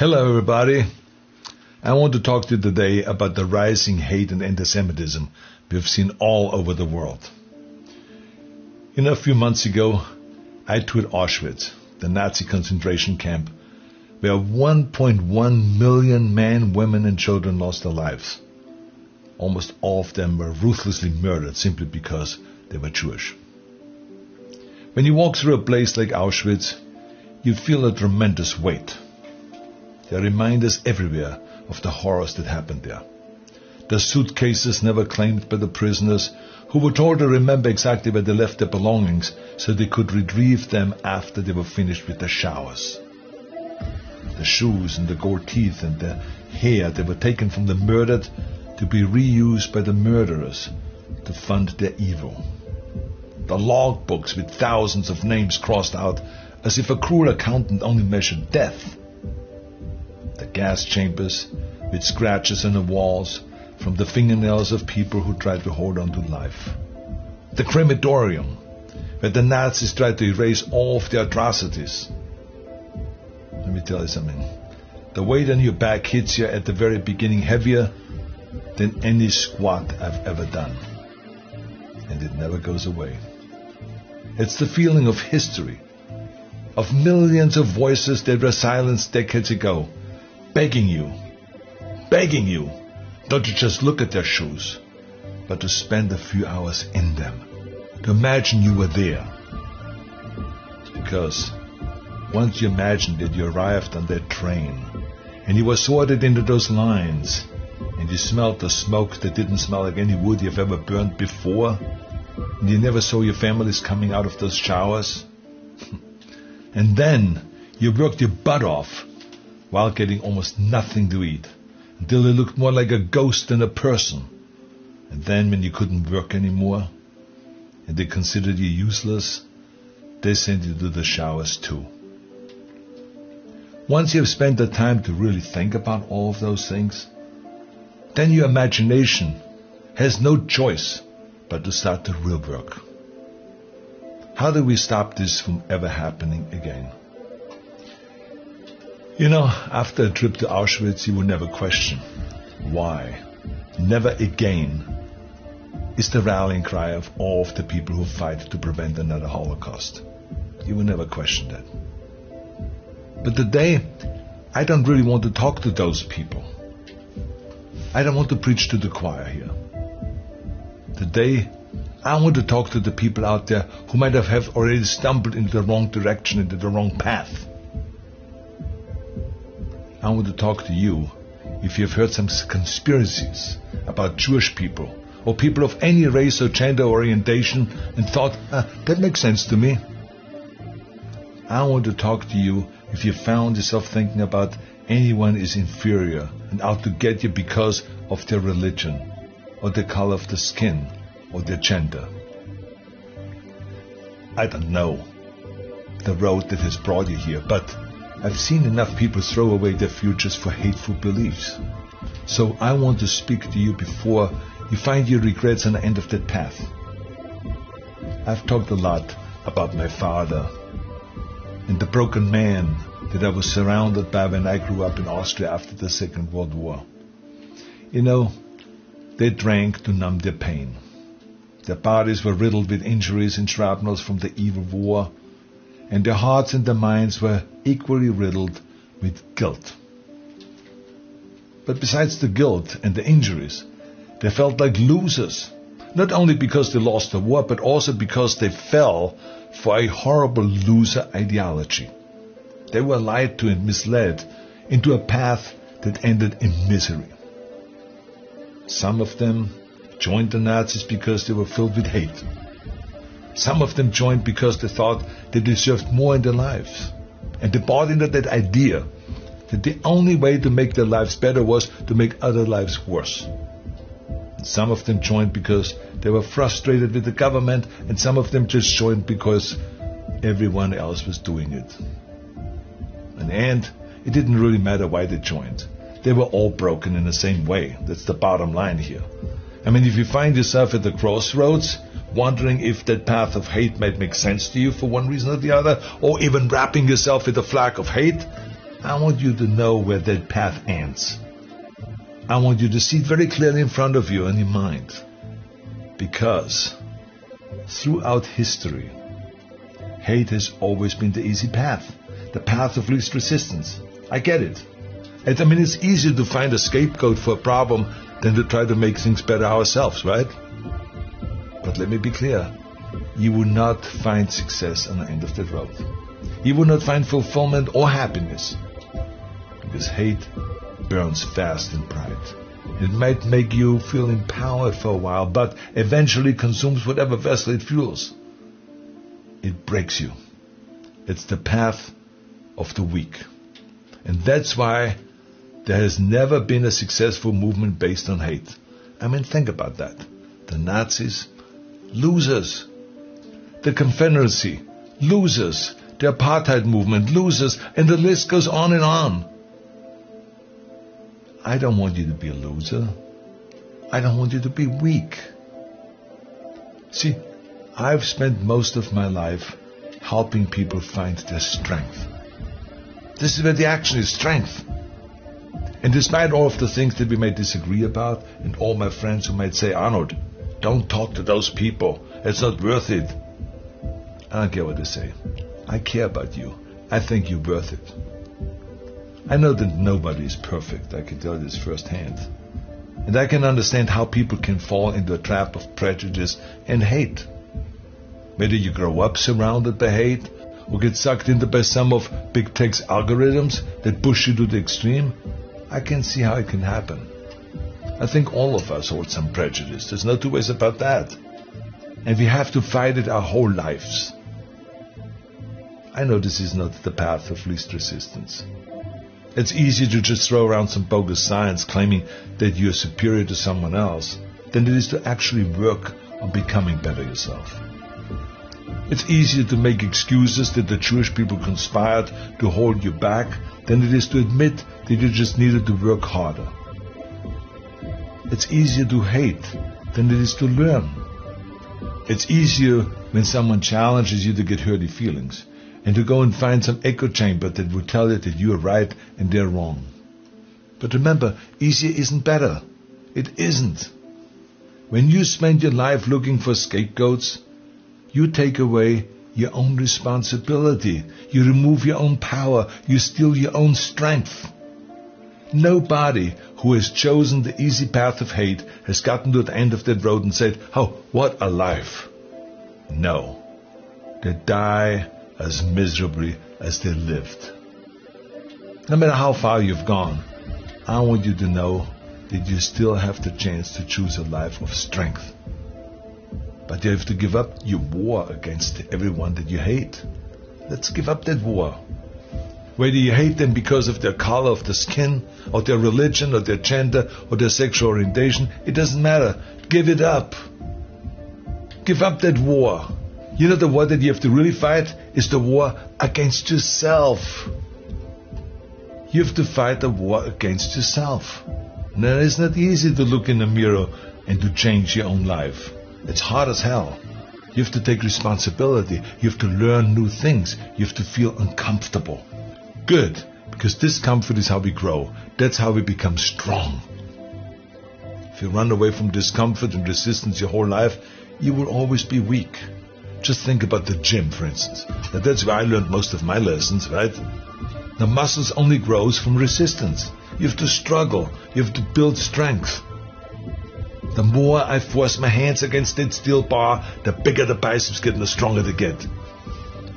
Hello everybody. I want to talk to you today about the rising hate and antisemitism we've seen all over the world. A few months ago, I toured Auschwitz, the Nazi concentration camp, where 1.1 million men, women and children lost their lives. Almost all of them were ruthlessly murdered simply because they were Jewish. When you walk through a place like Auschwitz, you feel a tremendous weight. There are reminders everywhere of the horrors that happened there. The suitcases never claimed by the prisoners, who were told to remember exactly where they left their belongings so they could retrieve them after they were finished with their showers. The shoes and the gold teeth and the hair that were taken from the murdered to be reused by the murderers to fund their evil. The log books with thousands of names crossed out as if a cruel accountant only measured death. The gas chambers with scratches on the walls from the fingernails of people who tried to hold on to life. The crematorium, where the Nazis tried to erase all of their atrocities. Let me tell you something. The weight on your back hits you at the very beginning heavier than any squat I've ever done. And it never goes away. It's the feeling of history, of millions of voices that were silenced decades ago, begging you, not to just look at their shoes, but to spend a few hours in them, to imagine you were there. Because once you imagined that you arrived on that train, and you were sorted into those lines, and you smelled the smoke that didn't smell like any wood you've ever burned before, and you never saw your families coming out of those showers, and then you worked your butt off while getting almost nothing to eat, until you looked more like a ghost than a person. And then when you couldn't work anymore, and they considered you useless, they sent you to the showers too. Once you have spent the time to really think about all of those things, then your imagination has no choice but to start the real work. How do we stop this from ever happening again? After a trip to Auschwitz, you will never question why. Never again is the rallying cry of all of the people who fight to prevent another Holocaust. You will never question that. But today, I don't really want to talk to those people. I don't want to preach to the choir here. Today, I want to talk to the people out there who might have already stumbled into the wrong direction, into the wrong path. I want to talk to you if you've heard some conspiracies about Jewish people or people of any race or gender orientation and thought, that makes sense to me. I want to talk to you if you found yourself thinking about anyone is inferior and out to get you because of their religion or the color of the skin or their gender. I don't know the road that has brought you here, but I've seen enough people throw away their futures for hateful beliefs. So I want to speak to you before you find your regrets on the end of that path. I've talked a lot about my father and the broken man that I was surrounded by when I grew up in Austria after the Second World War. They drank to numb their pain. Their bodies were riddled with injuries and shrapnels from the evil war, and their hearts and their minds were equally riddled with guilt. But besides the guilt and the injuries, they felt like losers, not only because they lost the war, but also because they fell for a horrible loser ideology. They were lied to and misled into a path that ended in misery. Some of them joined the Nazis because they were filled with hate. Some of them joined because they thought they deserved more in their lives. And they bought into that idea that the only way to make their lives better was to make other lives worse. And some of them joined because they were frustrated with the government, and some of them just joined because everyone else was doing it. In the end, it didn't really matter why they joined. They were all broken in the same way. That's the bottom line here. If you find yourself at the crossroads, wondering if that path of hate might make sense to you for one reason or the other, or even wrapping yourself with a flag of hate, I want you to know where that path ends. I want you to see it very clearly in front of you in your mind. Because throughout history, hate has always been the easy path, the path of least resistance. I get it. It's easier to find a scapegoat for a problem than to try to make things better ourselves, right? But let me be clear. You will not find success on the end of that road. You will not find fulfillment or happiness. Because hate burns fast in pride. It might make you feel empowered for a while, but eventually consumes whatever vessel it fuels. It breaks you. It's the path of the weak. And that's why there has never been a successful movement based on hate. Think about that. The Nazis, losers. The Confederacy, losers. The apartheid movement, losers. And the list goes on and on. I don't want you to be a loser. I don't want you to be weak. See, I've spent most of my life helping people find their strength. This is where the action is, strength. And despite all of the things that we may disagree about, and all my friends who might say, Arnold, don't talk to those people. It's not worth it. I don't care what they say. I care about you. I think you're worth it. I know that nobody is perfect. I can tell you this firsthand. And I can understand how people can fall into a trap of prejudice and hate. Whether you grow up surrounded by hate or get sucked into by some of big tech's algorithms that push you to the extreme, I can see how it can happen. I think all of us hold some prejudice. There's no two ways about that. And we have to fight it our whole lives. I know this is not the path of least resistance. It's easier to just throw around some bogus science claiming that you're superior to someone else than it is to actually work on becoming better yourself. It's easier to make excuses that the Jewish people conspired to hold you back than it is to admit that you just needed to work harder. It's easier to hate than it is to learn. It's easier when someone challenges you to get hurty feelings and to go and find some echo chamber that will tell you that you are right and they're wrong. But remember, easier isn't better. It isn't. When you spend your life looking for scapegoats, you take away your own responsibility. You remove your own power. You steal your own strength. Nobody who has chosen the easy path of hate has gotten to the end of that road and said, oh, what a life. No. They die as miserably as they lived. No matter how far you've gone, I want you to know that you still have the chance to choose a life of strength. But you have to give up your war against everyone that you hate. Let's give up that war. Whether you hate them because of their color of the skin, or their religion, or their gender, or their sexual orientation, it doesn't matter. Give it up. Give up that war. You know, the war that you have to really fight is the war against yourself. You have to fight a war against yourself. Now, it's not easy to look in the mirror and to change your own life. It's hard as hell. You have to take responsibility. You have to learn new things. You have to feel uncomfortable. Good, because discomfort is how we grow. That's how we become strong. If you run away from discomfort and resistance your whole life, you will always be weak. Just think about the gym, for instance. Now, that's where I learned most of my lessons, right? The muscles only grows from resistance. You have to struggle. You have to build strength. The more I force my hands against that steel bar, the bigger the biceps get and the stronger they get.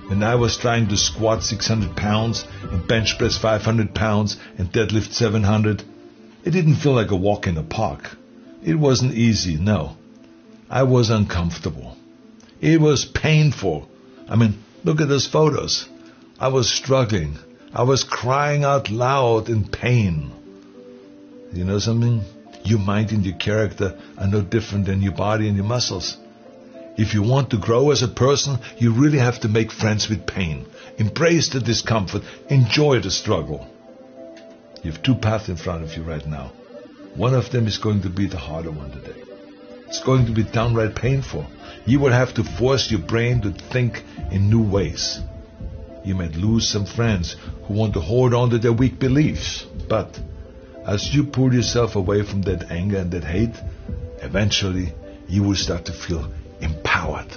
When I was trying to squat 600 pounds and bench press 500 pounds and deadlift 700, it didn't feel like a walk in the park. It wasn't easy, no. I was uncomfortable. It was painful. Look at those photos. I was struggling. I was crying out loud in pain. You know something? Your mind and your character are no different than your body and your muscles. If you want to grow as a person, you really have to make friends with pain. Embrace the discomfort. Enjoy the struggle. You have two paths in front of you right now. One of them is going to be the harder one today. It's going to be downright painful. You will have to force your brain to think in new ways. You might lose some friends who want to hold on to their weak beliefs. But as you pull yourself away from that anger and that hate, eventually you will start to feel empowered.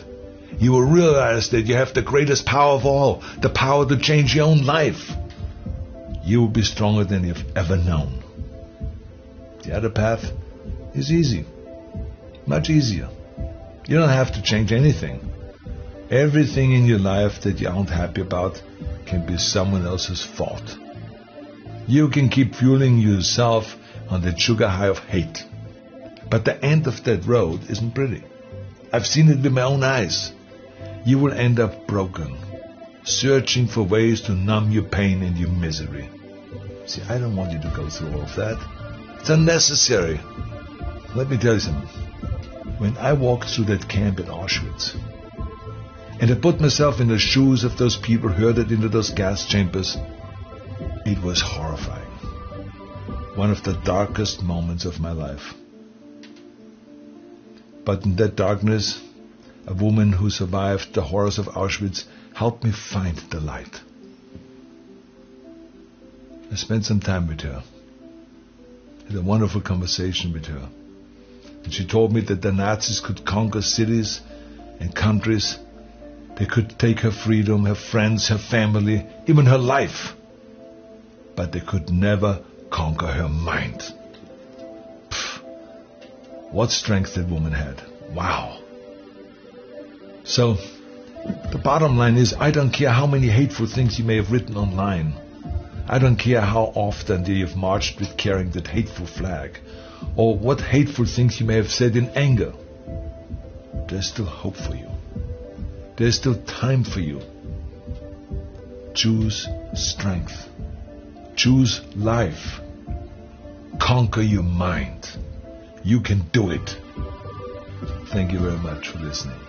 You will realize that you have the greatest power of all, the power to change your own life. You will be stronger than you've ever known. The other path is easy, much easier. You don't have to change anything. Everything in your life that you aren't happy about can be someone else's fault. You can keep fueling yourself on the sugar high of hate. But the end of that road isn't pretty. I've seen it with my own eyes. You will end up broken, searching for ways to numb your pain and your misery. See, I don't want you to go through all of that. It's unnecessary. Let me tell you something. When I walked through that camp at Auschwitz, and I put myself in the shoes of those people herded into those gas chambers, it was horrifying. One of the darkest moments of my life. But in that darkness, a woman who survived the horrors of Auschwitz helped me find the light. I spent some time with her. Had a wonderful conversation with her. And she told me that the Nazis could conquer cities and countries. They could take her freedom, her friends, her family, even her life. But they could never conquer her mind. Pfft. What strength that woman had. Wow. So, the bottom line is, I don't care how many hateful things you may have written online. I don't care how often you've marched with carrying that hateful flag, or what hateful things you may have said in anger. There's still hope for you. There's still time for you. Choose strength. Choose life. Conquer your mind. You can do it. Thank you very much for listening.